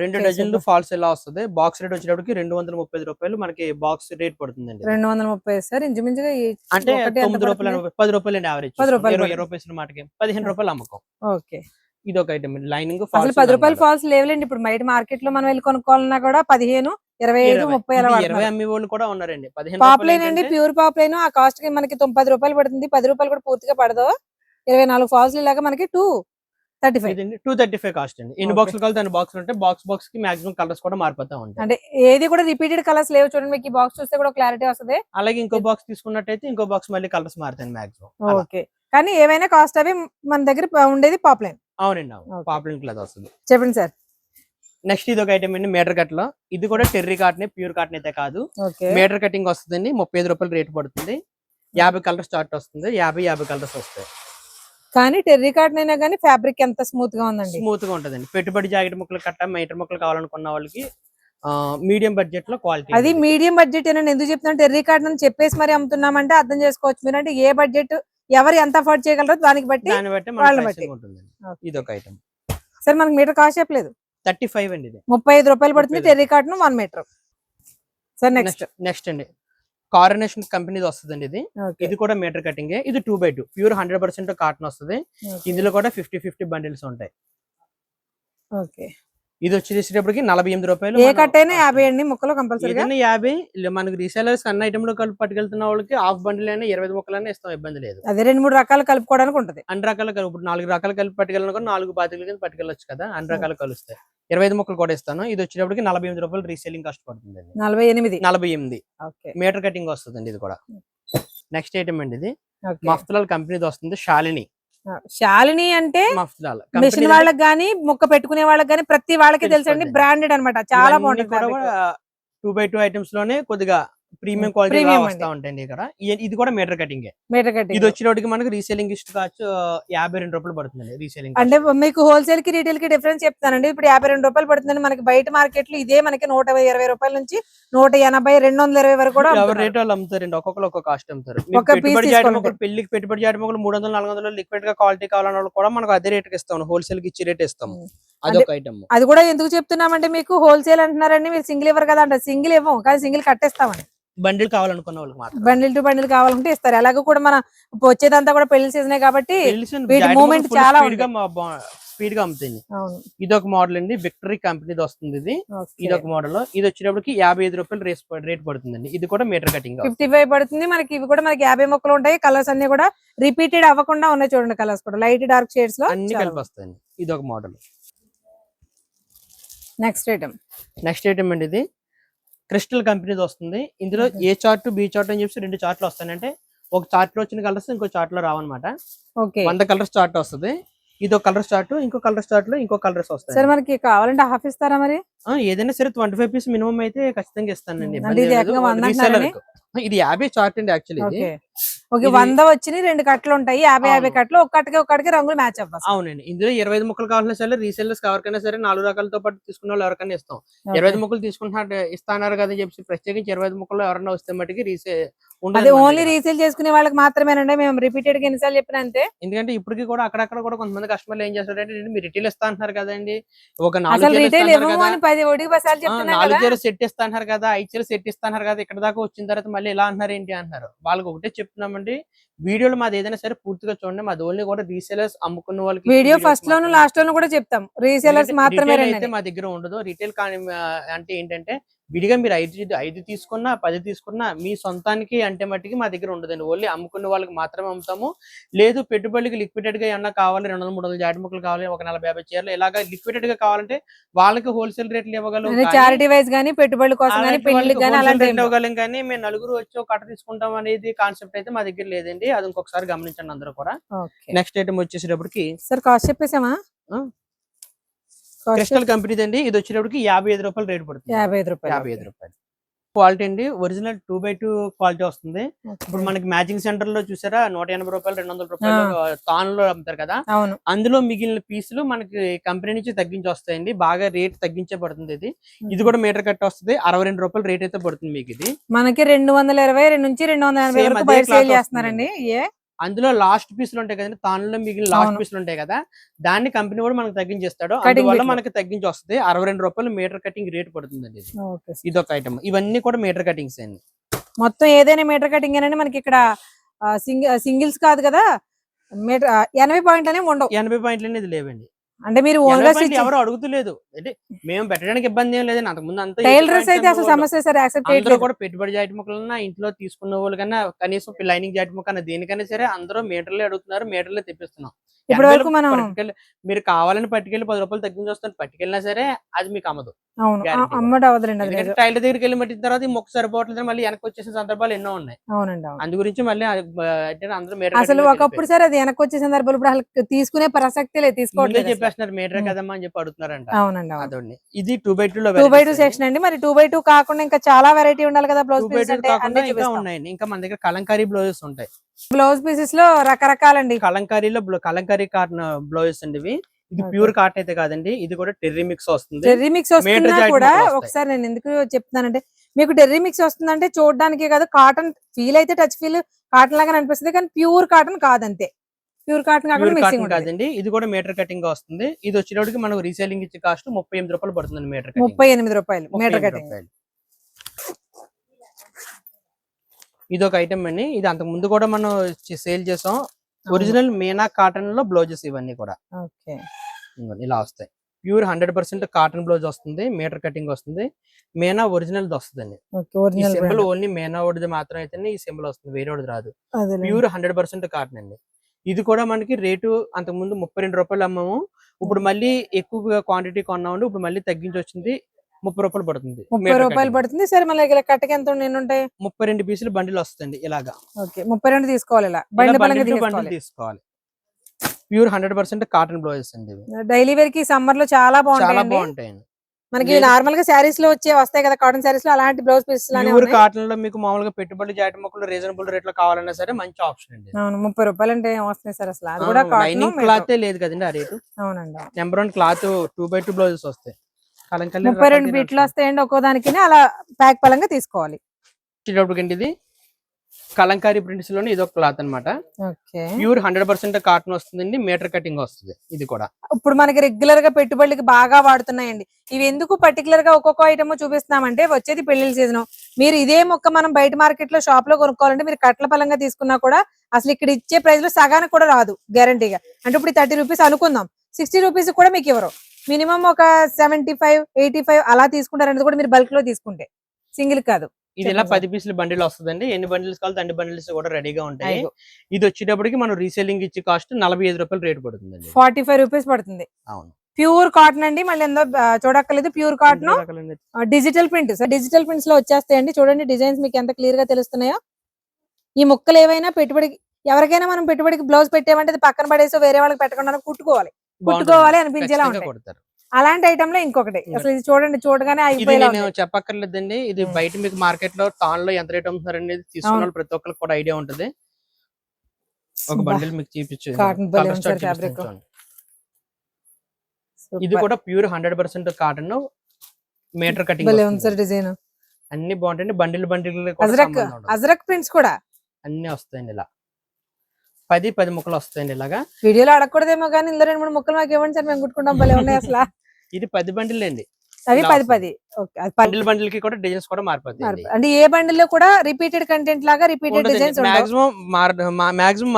2 డజన్లు ఫాల్స్ ఎలా వస్తుంది. బాక్స్ రేట్ వచ్చేటప్పటికి 235 రూపాయలు మనకి బాక్స్ రేట్ పడుతుందండి. 230 సార్ ఇంచుమించుగా అంటే 9 రూపాయలు 10 రూపాయలు అండి యావరేజ్. 20 రూపాయలు మాటకి 15 రూపాయలు అమ్మకం. ఓకే, ఇది ఒక ఐటమ్. లైనింగ్ అసలు 10 రూపాయలు ఫాల్స్ లేవులేండి. ఇప్పుడు బయట మార్కెట్ లో మనం వెళ్ళి కొనుక్కోవాలన్నా కూడా 15, 25, 30 అలా 20 అమ్మే వాళ్ళు కూడా ఉన్నారండి. 15 పాప్లైన్ అండి, ప్యూర్ పాప్లైన్. ఆ కాస్ట్ కి మనకి 10 రూపాయలు పడుతుంది. 10 రూపాయలు కూడా పూర్తిగా పడదు. 24 ఫాల్స్ ఇలాగా మనకి 235 కాస్ట్ అండి. ఎన్ని బాక్సులు కలిసి దాని బాక్స్ ఉంటే బాక్స్ కి మాక్సిమం కలర్స్ కూడా మారిపోతా ఉంటాయి. అంటే ఏది కూడా రిపీటెడ్ కలర్స్ లేవు చూడండి. మీకు ఈ బాక్స్ చూస్తే కూడా క్లారిటీ వస్తుంది. అలాగే ఇంకో బాక్స్ తీసుకున్నట్టయితే ఇంకో బాక్స్ మళ్ళీ కలర్స్ మారుతాయి మాక్సిమం. ఓకే, కానీ ఏమైనా కాస్ట్ అవి మన దగ్గర ఉండేది పాప్లైన్. అవునండి, పాప్లైన్ క్లాత్ వస్తుంది. చెప్పండి సార్. నెక్స్ట్ ఇది ఒక ఐటమ్ అండి మీటర్ కట్ లో. ఇది కూడా టెర్రీ కాటన్, ప్యూర్ కాటన్ అయితే కాదు. మీటర్ కటింగ్ వస్తుందండి. 35 రూపాయలు రేట్ పడుతుంది. 50 కలర్ స్టార్ట్ వస్తుంది. 50 కలర్స్ వస్తాయి. కానీ టెర్రీ కాటన్ అయినా కానీ ఫ్యాబ్రిక్ ఎంత స్మూత్ గా ఉందండి. స్మూత్ గా ఉంటదండి. పెట్టుబడి జాకెట్ ముక్కలు కట్ట మీటర్ ముక్కలు కావాలనుకున్న వాళ్ళకి మీడియం బడ్జెట్ లో క్వాలిటీ. అది మీడియం బడ్జెట్ అని ఎందుకు చెప్తున్నా, టెర్రీ కాటన్ అని చెప్పేసి మరి అమ్ముతున్నామంటే అర్థం చేసుకోవచ్చు మీరు. అంటే ఏ బడ్జెట్ ఎవరు ఎంత అఫోర్డ్ చేయగలరో దాన్ని బట్టి ఉంటుంది. ఇది ఒక ఐటమ్. సార్ మనకి మీటర్ కాస్ట్ చెప్పలేదు. 35 అండి. ఇది 35 రూపాయలు పడుతుంది terry cotton 1 meter. Sir next అండి కారనేషన్ కంపెనీది వస్తుందండి. ఇది కూడా మీటర్ కటింగ్. ఇది 2x2 ప్యూర్ 100% కాటన్ వస్తుంది. ఇందులో కూడా 50 బండిల్స్ ఉంటాయి. ఓకే. ఇది వచ్చేసేటప్పటికి 48 రూపాయలు. ఏ కట్ అయినా 50 అండి ముక్కలు కంపల్సరీగా. 50 మనకి రీసెలర్స్ అన్న ఐటమ్ లో కలిపి పట్టుకెళ్తున్న వాళ్ళకి హాఫ్ బండిల్ అయినా 25 ముక్కలైనా ఇస్తాం, ఇబ్బంది లేదు. అదే 2-3 రకాలు కలుపుకోవడానికి ఉంటది. అన్ని రకాలు ఇప్పుడు 4 రకాలు కలిపి పట్టుకెళ్ళిన కూడా 4 బాతికలు కింద పట్టుకెళ్ళొచ్చు కదా, అన్ని రకాలు కలుస్తాయి. 25 ముక్కలు కూడా ఇస్తాను. ఇది వచ్చేటప్పటికి 48 రూపాయలు రీసేలింగ్ కాస్ట్ పడుతుంది. 48 మీటర్ కటింగ్ వస్తుందండి ఇది కూడా. నెక్స్ట్ ఐటమ్ అండి ఇది మఫ్తలాల్ కంపెనీది వస్తుంది, శాలిని అంటే మిషన్ వాళ్ళకి గానీ ముక్క పెట్టుకునే వాళ్ళకి గానీ ప్రతి వాళ్ళకి తెలుసండి, బ్రాండెడ్ అన్నమాట, చాలా బాగుంటుంది. 2x2 ఐటమ్స్ లోనే కొద్దిగా ప్రీమియం క్వాలిటీ వస్తా ఉంటాయండి ఇక్కడ. ఇది కూడా మీటర్ కటింగ్. ఇది వచ్చేటప్పటికి మనకి రీసేలింగ్ ఇష్ట కాస్ట్ 52 రూపాయలు పడుతుంది రీసేలింగ్. అంటే మీకు హోల్సేల్ కి రీటైల్ కి డిఫరెన్స్ చెప్తానండి. ఇప్పుడు 52 రూపాయలు పడుతుంది మనకి, బయట మార్కెట్ లో ఇదే మనకి 120 రూపాయల నుంచి 180, 220 వరకు కూడా రేట్ వాళ్ళు అమ్ముతారండి. ఒక్కొక్కరు ఒక్కొక్క కాస్ట్ అమ్ముతారు. పెళ్లికి పెట్టుబడి జాడి మొక్కలు 300, 400 లిక్విడ్ గా క్వాలిటీ కావాలన్న కూడా మనకు అదే రేట్ ఇస్తాం, హోల్సేల్ కి ఇచ్చే రేట్ ఇస్తాము. అదొక ఐటమ్. అది కూడా ఎందుకు చెప్తున్నామంటే మీకు హోల్సేల్ అంటున్నారండి, మీరు సింగిల్ ఇవ్వరు కదా అంటే, సింగిల్ ఇవ్వం కానీ సింగిల్ కట్టేస్తామని. బండిల్ కావాలనుకున్న వాళ్ళకి మాత్రం బండిల్ టు బండిల్ కావాలంటే ఇస్తారు. అలాగే కూడా మన వచ్చేదంతా కూడా పెళ్లి సీజనే కాబట్టి మూమెంట్ చాలా స్పీడ్ గా అమ్ముతుంది. ఇది ఒక మోడల్ అండి, విక్టరీ కంపెనీది వస్తుంది. ఇది ఒక మోడల్. ఇది వచ్చేటప్పటికి 55 రూపాయలు రేట్ పడుతుందండి. ఇది కూడా మీటర్ కటింగ్ 55 పడుతుంది మనకి. ఇవి కూడా మనకి 50 మొక్కలు ఉంటాయి. కలర్స్ అన్ని కూడా రిపీటెడ్ అవ్వకుండా ఉన్నాయి చూడండి. కలర్స్ కూడా లైట్ డార్క్ షేడ్స్ లో అన్ని కలిపి వస్తాయండి. ఇది ఒక మోడల్. నెక్స్ట్ ఐటమ్ అండి ఇది క్రిస్టల్ కంపెనీది వస్తుంది. ఇందులో ఏ చార్ట్ బి చార్ట్ అని చెప్పి 2 చార్ట్లు వస్తాయంటే, ఒక చార్ట్ లో వచ్చిన కలర్స్ ఇంకో చార్ట్ లో రావన్నమాట. 100 కలర్స్ చార్ట్ వస్తుంది. ఇది ఒక కలర్ చార్ట్, ఇంకో కలర్ చార్ట్ లో ఇంకో కలర్స్ వస్తాయి. సార్ మనకి కావాలంటే హాఫ్ ఇస్తారా మరి? ఏదైనా సరే 25 పీస్ మినిమం అయితే ఖచ్చితంగా ఇస్తానండి. ఇది 50 చార్ట్ అండి యాక్చువల్లీ. 100 వచ్చిన 2 కట్టలు ఉంటాయి, 50 కట్టలు ఒక్కటికి రంగులు మ్యాచ్ అవ్వాలి. అవునండి. ఇందులో 25 ముక్కలు కావాలన్నా సరే రీసెల్లర్స్ ఎవరికైనా సరే 4 రకాలతో పాటు తీసుకున్న వాళ్ళు ఎవరికైనా ఇస్తాం. 25 ముక్కలు ఇస్తున్నారు కదా అని చెప్పి ప్రత్యేకించి 25 ముక్కలు ఎవరైనా వస్తే మటుకి ఓన్లీ రీసేల్ చేసుకునే వాళ్ళకి మాత్రమేనండి. మేము రిపీటెడ్ గా ఎన్నిసార్లు చెప్పిన అంతే. ఎందుకంటే ఇప్పటికి కూడా అక్కడక్కడ కూడా కొంతమంది కస్టమర్లు ఏం చేస్తారంటే, మీరు రిటైల్ ఇస్తా అంటున్నారు కదండి, ఒక 4 చీరలు సెట్ ఇస్తా అంటారు కదా, 5 చీరలు సెట్ ఇస్తా అంటారు కదా, ఇక్కడ దాకా వచ్చిన తర్వాత మళ్ళీ ఇలా అంటున్నారు ఏంటి అంటున్నారు. వాళ్ళకి ఒకటే చెప్తున్నామండి, వీడియోలు మాది ఏదైనా సరే పూర్తిగా చూడండి. మాది ఓన్లీ కూడా రీసేలర్స్ అమ్ముకున్న వాళ్ళకి వీడియో ఫస్ట్ లోను లాస్ట్ లోను కూడా చెప్తాం. రీసేలర్స్ మాత్రమే అయితే మా దగ్గర ఉండదు. రిటైల్ అంటే ఏంటంటే విడిగా మీరు 5 తీసుకున్నా 10 తీసుకున్నా మీ సొంతానికి అంటే మట్టికి మా దగ్గర ఉండదండి. ఓన్లీ అమ్ముకున్న వాళ్ళకి మాత్రమే అమ్ముతాము. లేదు పెట్టుబడికి లిక్విడెడ్ గా ఏమన్నా కావాలి, 200-300 జాడి ముక్కలు కావాలి, ఒక 40-50 చీరలు ఇలాగా లిక్విడెడ్ గా కావాలంటే వాళ్ళకి హోల్సేల్ రేట్లు ఇవ్వగలం. చారిటీ వైజ్ గానీ పెట్టుబడి కోసం ఇవ్వగలం. కానీ మేము నలుగురు వచ్చి ఒక కట్ట తీసుకుంటాం అనేది కాన్సెప్ట్ అయితే మా దగ్గర లేదండి. అది ఇంకొకసారి గమనించండి అందరూ కూడా. నెక్స్ట్ ఐటమ్ వచ్చేసేటప్పటికి సార్ కాస్ట్ చెప్పేసామా, క్రిస్టల్ కంపెనీ అండి. ఇది వచ్చేటప్పటికి 55 రూపాయలు రేట్ పడుతుంది. 55 రూపాయలు క్వాలిటీ అండి. ఒరిజినల్ 2x2 క్వాలిటీ వస్తుంది. ఇప్పుడు మనకి మ్యాచింగ్ సెంటర్ లో చూసారా 180 రూపాయలు 200 రూపాయలు తాన్లో అమ్ముతారు కదా, అందులో మిగిలిన పీసులు మనకి కంపెనీ నుంచి తగ్గించి వస్తాయండి. బాగా రేట్ తగ్గించే పడుతుంది. ఇది కూడా మీటర్ కట్ వస్తుంది. 62 రూపాయలు రేట్ అయితే పడుతుంది మీకు. ఇది మనకి 220 నుంచి 280 వరకు బయట సేల్ చేస్తున్నారండి. అందులో లాస్ట్ పీసులు ఉంటాయి కదండి, తానులో మిగిలిన లాస్ట్ పీసులు ఉంటాయి కదా, దాన్ని కంపెనీ కూడా మనకు తగ్గించేస్తాడు. అందువల్ల మనకి తగ్గించి వస్తుంది. 62 రూపాయలు మీటర్ కటింగ్ రేట్ పడుతుందండి. ఇది ఒక ఐటమ్. ఇవన్నీ కూడా మీటర్ కటింగ్స్ అండి. మొత్తం ఏదైనా మీటర్ కటింగ్ ఏనండి. మనకి ఇక్కడ సింగిల్స్ కాదు కదా, 80 పాయింట్లు అనేవి ఉండవు. 80 పాయింట్లు అనేది లేవండి. అంటే మీరు ఎవరు అడుగుతలేదు అంటే మేము పెట్టడానికి ఇబ్బంది ఏం లేదండి. అంతకుముందు అంతా సమస్య కూడా పెట్టుబడి జాటి ముక్కలన్నా ఇంట్లో తీసుకున్న వాళ్ళు కన్నా కనీసం లైనింగ్ జాటి ముక్క దేనికైనా సరే అందరూ మీటర్లే అడుగుతున్నారు, మీటర్లే తెప్పిస్తున్నాం. మీరు కావాలని పట్టుకెళ్ళి 10 రూపాయలు తగ్గించి వస్తారు, పట్టుకెళ్ళినా సరే అది మీకు అమ్మదు. టైలర్ దగ్గరికి వెళ్ళి మట్టిన తర్వాత మొక్క సరిపోవట్లేదు, మళ్ళీ వెనక్కి వచ్చేసిన సందర్భాలు ఎన్నో ఉన్నాయి. అందు గురించి మళ్ళీ అందరూ అసలు ఒకప్పుడు సార్ అది వెనక్కి వచ్చే సందర్భాలు ఇప్పుడు అసలు తీసుకునే ప్రసక్తి లేదు, తీసుకోవట్లేదు చెప్పేస్తున్నారు. మీటర్ కదమ్మా అని చెప్పి అడుగుతున్నారంట. అవునండి. అదండి. ఇది 2x2 సెక్షన్ అండి. మరి 2x2 కాకుండా ఇంకా చాలా వెరైటీ ఉండాలి కదా. బ్లౌజ్ పీసెస్ ఉన్నాయండి. ఇంకా మన దగ్గర కలంకారీ బ్లౌజెస్ ఉంటాయి. బ్లౌజ్ పీసెస్ లో రకరకాలండి. కలంకారీలో కలంకారీ కాటన్ బ్లౌజెస్ అండి ఇవి. ఇది ప్యూర్ కాటన్ అయితే కాదండి, ఇది కూడా టెర్రీ మిక్స్ వస్తుంది. టెర్రీ మిక్స్ వస్తున్నా కూడా ఒకసారి నేను ఎందుకు చెప్తానంటే, మీకు టెర్రీ మిక్స్ వస్తుందంటే చూడడానికి కాదు, కాటన్ ఫీల్ అయితే టచ్ ఫీల్ కాటన్ లాగా అనిపిస్తుంది, కానీ ప్యూర్ కాటన్ కాదంతే. ప్యూర్ కాటన్ కాదండి. ఇది కూడా మీటర్ కటింగ్ వస్తుంది. ఇది వచ్చేటప్పటికి మనకు రీసేలింగ్ ఇచ్చే కాస్ట్ 38 రూపాయలు పడుతుంది. మీటర్ 38 రూపాయలు మీటర్ కటింగ్. ఇది ఒక ఐటమ్ అండి. ఇది అంతకు ముందు కూడా మనం సేల్ చేసాం. ఒరిజినల్ మీనా కాటన్ లో బ్లౌజెస్ ఇవన్నీ కూడా ఇలా వస్తాయి. ప్యూర్ 100% కాటన్ బ్లౌజ్ వస్తుంది, మీటర్ కటింగ్ వస్తుంది, మేనా ఒరిజినల్ వస్తుందండి. ఈ సింబల్ ఓన్లీ మేనా ఓడిది మాత్రం అయితే ఈ సింబల్ వస్తుంది, వేరే ఓడిది రాదు. ప్యూర్ 100% కాటన్ అండి. ఇది కూడా మనకి రేటు అంతకుముందు 32 రూపాయలు అమ్మాము, ఇప్పుడు మళ్ళీ ఎక్కువ క్వాంటిటీ కొన్నామండి, ఇప్పుడు మళ్ళీ తగ్గించి వచ్చింది 30 రూపాయలు పడుతుంది. 30 రూపాయలు పడుతుంది. సరే మళ్ళీ ఇలా కట్టకి ఎంత ఉంటాయి? 32 పీసులు బండిల్ వస్తుంది ఇలాగా. 32 తీసుకోవాలి, ఇలా బండిల్ తీసుకోవాలి. ప్యూర్ 100% కాటన్ బ్లౌజెస్ అండి. డైలీ వేర్ కి సమ్మర్ లో చాలా బాగుంటాయి. మనకి నార్మల్ గా శారీస్ లో వస్తాయి కదా కాటన్ శారీస్ లో, అలాంటి బ్లౌజ్ పీసెస్ ప్యూర్ కాటన్ లో మీకు మామూలుగా పెట్టుబడి జాకెట్ ముక్కలు రీజనబుల్ రేట్ లో కావాలన్నా సరే మంచి ఆప్షన్ అండి. 30 రూపాయలు అంటే వస్తాయి సార్. అసలు అది కూడా లైనింగ్ క్లాత్ లేదు కదండి ఆ రేటు. అవునండి. నెంబర్ 1 క్లాత్ 2x2 బ్లౌజెస్ వస్తాయి. 32 బిట్లు వస్తాయండి ఒక్కో దానికి. అలా ప్యాక్ పరంగా తీసుకోవాలి. ఇది కలంకారీ ప్రింట్స్ లోనే ఇది ఒక క్లాత్ అన్నమాట. ప్యూర్ 100% కాటన్ వస్తుందండి, మీటర్ కటింగ్ వస్తుంది. ఇది కూడా ఇప్పుడు మనకి రెగ్యులర్ గా పెట్టుబడులకి బాగా వాడుతున్నాయండి. ఇవి ఎందుకు పర్టికులర్ గా ఒక్కొక్క ఐటమ్ చూపిస్తున్నామంటే, వచ్చేది పెళ్లిళ్ళ సీజన్. మీరు ఇదే మొక్క మనం బయట మార్కెట్ లో షాప్ లో కొనుక్కోవాలంటే మీరు కట్ల పరంగా తీసుకున్నా కూడా అసలు ఇక్కడ ఇచ్చే ప్రైస్ లో సగానికి కూడా రాదు గ్యారంటీగా. అంటే ఇప్పుడు 30 రూపీస్ అనుకుందాం, 60 రూపీస్ కూడా మీకు ఇవ్వరు. మినిమం ఒక 75, 85 అలా తీసుకుంటారనేది కూడా మీరు బల్క్ లో తీసుకుంటే, సింగిల్ కాదు. ఇది ఇలా 10 పీసులు బండిల్ వస్తుందండి. ఎన్ని బండిల్స్ కావాలి అన్ని బండిల్స్ కూడా రెడీగా ఉంటాయి. ఇది వచ్చేటప్పటికి మనం రీసేలింగ్ ఇచ్చే కాస్ట్ 45 రూపాయలు రేట్ పడుతుంది. 45 రూపీస్ పడుతుంది. అవును. ప్యూర్ కాటన్ అండి. మళ్ళీ ఎంతో చూడక్కర్లేదు, pure cotton. Digital print, digital prints లో వచ్చేస్తాయండి. చూడండి డిజైన్స్ మీకు ఎంత క్లియర్ గా తెలుస్తున్నాయో. ఈ ముక్కలు ఏవైనా పెట్టుబడికి, ఎవరికైనా మనం పెట్టుబడికి బ్లౌజ్ పెట్టామంటే అది పక్కన పడేసి వేరే వాళ్ళకి పెట్టకుండా కుట్టుకోవాలి అనిపించేలా ఉంటాయి. అలాంటి ఐటమ్ లో ఇంకొకటి అసలు ఇది చూడండి, చూడగానే చెప్పక్కర్లేదండి. ఇది బయట మీకు మార్కెట్ లో తాన్ లో ఎంత రేట్ అమ్ముతున్నారు అనేది తీసుకున్న ప్రతి ఒక్కరికి కూడా ఐడియా ఉంటుంది. ఒక బండిల్ మీకు చూపించు. ఇది కూడా pure 100% cotton, meter cutting design అన్ని బాగుంటాయండి. బండిల్ అజరక్ ప్రింట్స్ కూడా అన్ని వస్తాయండి. ఇలా 10 ముక్కలు వస్తాయండి. ఇలాగా వీడియోలో అడగకూడదేమో కానీ ఇందులో 2-3 ముక్కలు మాకు ఇవ్వండి సార్, మేము కుట్టుకుంటాం. భలే ఉన్నాయి అసలు. ఇది 10 బండిల్ అండి. అవి 10. బండిల్ కి కూడా డిజైన్స్ కూడా మారిపోతాయి. అంటే ఏ బండిల్ లో కూడా రిపీటెడ్ కంటెంట్ లాగా రిపీటెడ్ డిజైన్స్ మాక్సిమం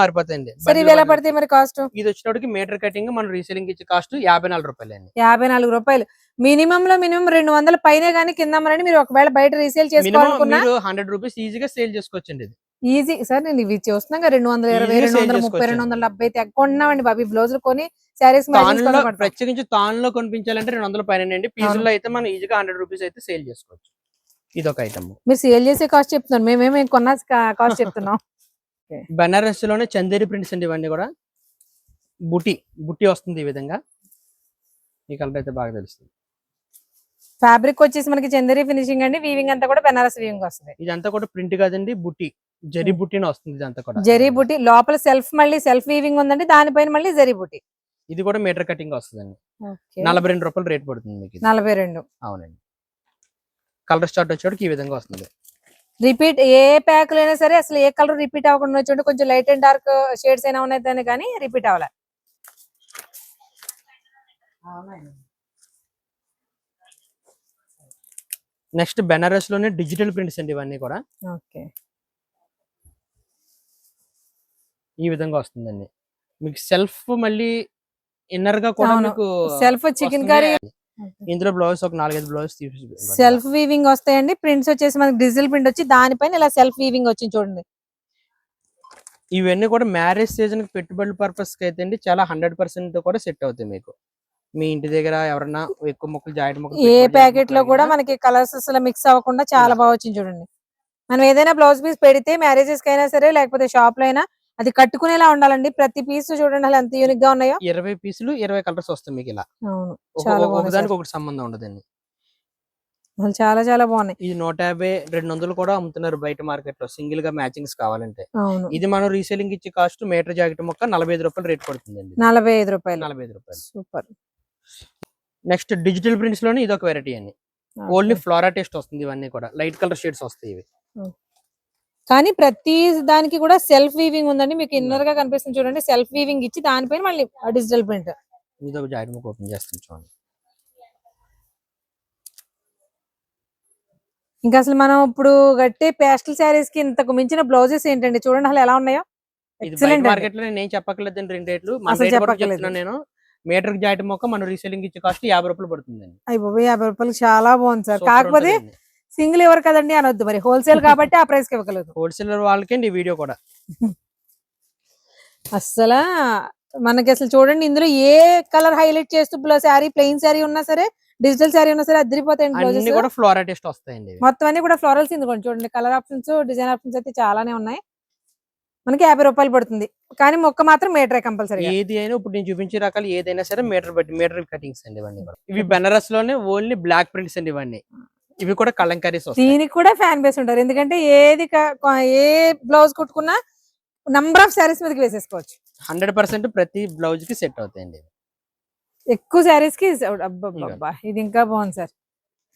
మారిపోతాయండి. సరే ఇవి ఎలా పడతాయి మరి కాస్ట్? ఇది వచ్చేటప్పటికి మీటర్ కటింగ్ మనం రీసేలింగ్ ఇచ్చే కాస్ట్ 54 రూపాయలు అండి. 54 రూపాయలు. మినిమం 200 పైనే గానీ కింద మీరు ఒకవేళ బయట రీసేల్ చేసుకోవాలనుకున్నా 100 రూపీస్ ఈజీగా సేల్ చేసుకోవచ్చండి. Easy sir. నేను ఇవి చూస్తున్నాగా 220, 230, 270 తెగొంటున్నామండి బాబీ బ్లౌజులు కొని శారీస్. ప్రత్యేకించి తాన్ లో కొనిపించాలంటే 200 పైన అండి. పీసుల్లో అయితే మనం ఈజీగా 100 రూపీస్ అయితే సేల్ చేసుకోవచ్చు. ఇది ఒక ఐటమ్. మీరు సేల్ చేసే కాస్ట్ చెప్తున్నారు, మేమేమి కొన్న కాస్ట్ చెప్తున్నాం. బనారస్ లోనే చందేరి ప్రింట్స్ అండి. ఇవన్నీ కూడా బుట్టి వస్తుంది ఈ విధంగా. ఈ కలర్ అయితే బాగా తెలుస్తుంది. ఫ్యాబ్రిక్ వచ్చేసి మనకి చందేరి ఫినిషింగ్ అండి. వీవింగ్ అంతా కూడా బనారస్ వీవింగ్ వస్తుంది. ఇదంతా కూడా ప్రింట్ కాదండి, బుట్టి జరీ బుట్టిని వస్తుంది. ఇదంతా కూడా జరీ బుట్టి, లోపల మళ్ళీ సెల్ఫ్ వీవింగ్ ఉందండి, దానిపైన మళ్ళీ జరీ బుట్టి. ఇది కూడా మీటర్ కటింగ్ వస్తుందండి. 42 రూపాయలు రేట్ పడుతుంది మీకు. 42. అవునండి. కలర్ స్టార్ట్ వచ్చేటికి ఈ విధంగా వస్తుంది. రిపీట్ ఏ ప్యాక్ అయినా సరే అసలు ఏ కలర్ రిపీట్ అవ్వకుండా వచ్చి కొంచెం లైట్ అండ్ డార్క్ షేడ్స్ అయినా ఉన్నాయి కానీ రిపీట్ అవ్వాలి. నెక్స్ట్ బెనారస్ లోనే డిజిటల్ ప్రింట్స్ అండి. ఇవన్నీ కూడా ఈ విధంగా వస్తుందండి. మీకు సెల్ఫ్ మళ్ళీ ఇన్నర్ గా కూడా మీకు సెల్ఫ్ చికెన్ కర్రీ. ఇందులో బ్లౌజ్ ఒక 4-5 బ్లౌజ్ సెల్ఫ్ వీవింగ్ వస్తాయండి. ప్రింట్స్ వచ్చేసి మనకి డిజిటల్ ప్రింట్ వచ్చి దానిపైన ఇలా సెల్ఫ్ వీవింగ్ వచ్చింది చూడండి. ఇవన్నీ కూడా మ్యారేజ్ సీజన్ కి పెట్టుబడుల పర్పస్ కి అయితే అండి చాలా 100% కూడా సెట్ అవుతాయి. మీకు మీ ఇంటి దగ్గర ఎవరన్నా ఎక్కువ ముక్కలు జాయింట్ ముక్కలు ఏ ప్యాకెట్ లో కూడా మనకి కలర్స్ అసలు మిక్స్ అవ్వకుండా చాలా బాగా వచ్చింది చూడండి. మనం ఏదైనా బ్లౌజ్ పీస్ పెడితే మ్యారేజెస్ కి అయినా సరే లేకపోతే షాప్ లో అయినా అది కట్టుకునేలా ఉండాలండి. ప్రతి పీస్ చూడండి అసలు ఎంత యూనిక్ గా ఉన్నాయో. 20 పీసులు 20 కలర్స్ వస్తాయి మీకు ఇలా. ఒకదానికి ఒకటి సంబంధం ఉండదండి. చాలా చాలా బాగున్నాయి. ఇది 150, 200 కూడా అమ్ముతున్నారు బయట మార్కెట్ లో సింగిల్ గా మ్యాచింగ్స్ కావాలంటే. ఇది మనం రీసేలింగ్ ఇచ్చే కాస్ట్ మీటర్ జాకెట్ మొక్క 45 రూపాయలు రేట్ పడుతుందండి. 45 రూపాయలు. 45 రూపాయలు. సూపర్. నెక్స్ట్ డిజిటల్ ప్రింట్స్ లోనే ఇది ఒక వెరైటీ అండి. ఓన్లీ ఫ్లోరా టేస్ట్ వస్తుంది. ఇవన్నీ కూడా లైట్ కలర్ షేడ్స్ వస్తాయి ఇవి. కానీ ప్రతి దానికి కూడా సెల్ఫ్ వీవింగ్ ఉందండి. మీకు ఇన్నర్ గా కనిపిస్తుంది చూడండి. సెల్ఫ్ వీవింగ్ ఇచ్చి దానిపైన మళ్ళీ డిజిటల్ ప్రింట్. ఇది ఒక జాకెట్ ముక్క ఓపెన్ చేస్తాం చూడండి. ఇంకా అసలు మనం ఇప్పుడు కట్టే పేస్టల్ శారీస్ కి ఇంతకు మించిన బ్లౌజెస్ ఏంటండి చూడండి అసలు ఎలా ఉన్నాయో. మార్కెట్ లో నేను చెప్పక్కర్లేదండి. 2 రేట్లు నేను మీటర్ జాకెట్ మొక్క మనం రీసేలింగ్ ఇచ్చే కాస్ట్ 50 రూపాయలు పడుతుందండి. అయ్యి బాబోయ్ 50 రూపాయలు చాలా బాగుంది సార్. సూపర్ కాకపోతే ఉంటదండి. సింగిల్ ఎవరు కదండి అనొద్దు, మరి హోల్సేల్ కాబట్టి ఆ ప్రైస్ కి ఇవ్వగలదు. హోల్సేలర్ వాళ్ళకండి ఈ వీడియో కూడా. అస్సలు మనకి అసలు చూడండి, ఇందులో ఏ కలర్ హైలైట్ చేస్తూ శారీ, ప్లెయిన్ శారీ ఉన్నా సరే, డిజిటల్ శారీ ఉన్నా సరే అదిరిపోతాయండి అన్ని బ్లౌజెస్. కూడా ఫ్లోరా టెస్ట్ వస్తాయండి ఇవి. మొత్తం అన్ని కూడా ఫ్లోరల్స్. ఇందుకోండి చూడండి, కలర్ ఆప్షన్స్, డిజైన్ ఆప్షన్స్ అయితే చాలానే ఉన్నాయి. మనకి 50 రూపాయలు పడుతుంది, కానీ మొక్క మాత్రం మీటరే కంపల్సరీ. ఏది అయినా ఇప్పుడు నేను చూపించే రకాలు ఏదైనా సరే మీటర్ కటింగ్స్ అండి ఇవన్నీ కూడా. ఇవి బెనారస్ లోనే ఓన్లీ బ్లాక్ ప్రింట్స్ అండి ఇవన్నీ. ఇవి కూడా కలంకారీస్ వస్తాయి. దీనికి కూడా ఫ్యాన్ బేస్ ఉంటారు, ఎందుకంటే ఏది ఏ బ్లౌజ్ కుట్టుకున్నా నంబర్ ఆఫ్ శారీస్ మీదకి వేసేసుకోవచ్చు. 100% ప్రతి బ్లౌజ్ కి సెట్ అవుతాయండి. ఎక్కువ శారీస్ కి. అబ్బబ్బబ్బా, ఇది ఇంకా బాగుంది సార్.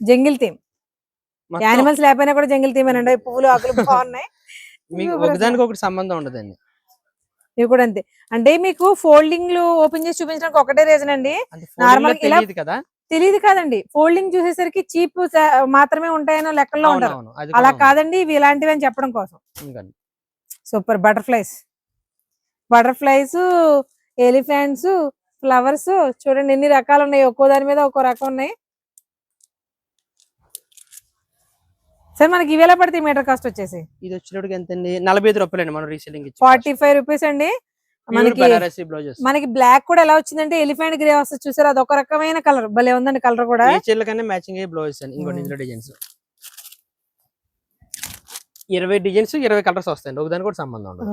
జంగిల్ థీమ్, యానిమల్స్ లేకపోయినా కూడా జంగిల్ థీమ్ అండి. పువ్వులు ఆకులు బాగున్నాయి. మీకు ఒకదానికి ఒకటి సంబంధం ఉండదండి. ఇవి కూడా అంతే. అంటే మీకు ఫోల్డింగ్ ఓపెన్ చేసి చూపించడానికి ఒకటే రీజన్ అండి, నార్మల్ ఇలా కదా తెలియదు కాదండి. ఫోల్డింగ్ చూసేసరికి చీప్ మాత్రమే ఉంటాయనో లెక్కల్లో ఉంటారు. అలా కాదండి, ఇవి ఇలాంటివి అని చెప్పడం కోసం. సూపర్. బటర్ఫ్లైస్, ఎలిఫెంట్స్, ఫ్లవర్స్ చూడండి ఎన్ని రకాలు ఉన్నాయి. ఒక్కో దాని మీద ఒక్కో రకం ఉన్నాయి. సార్ మనకి ఇవి ఎలా పడతాయి మీటర్ కాస్ట్ వచ్చేసి? ఇది వచ్చేటప్పటికి ఎంత అండి? 45 రూపాయలు అండి. మనం రీసేలింగ్ 45 రూపీస్ అండి. మనకి బ్లాక్ కూడా ఎలా వచ్చిందంటే ఎలిఫెంట్ గ్రే వస్తుంది చూసారు, అది ఒక రకమైన కలర్, భలే ఉందండి కలర్ కూడా. మ్యాచింగ్ బ్లౌజెస్ అండి. ఇంకోటి ఇందులో డిజైన్స్ 20 డిజైన్స్ 20 కలర్స్ వస్తాయండి. ఒక దానికి కూడా సంబంధం ఉండదు.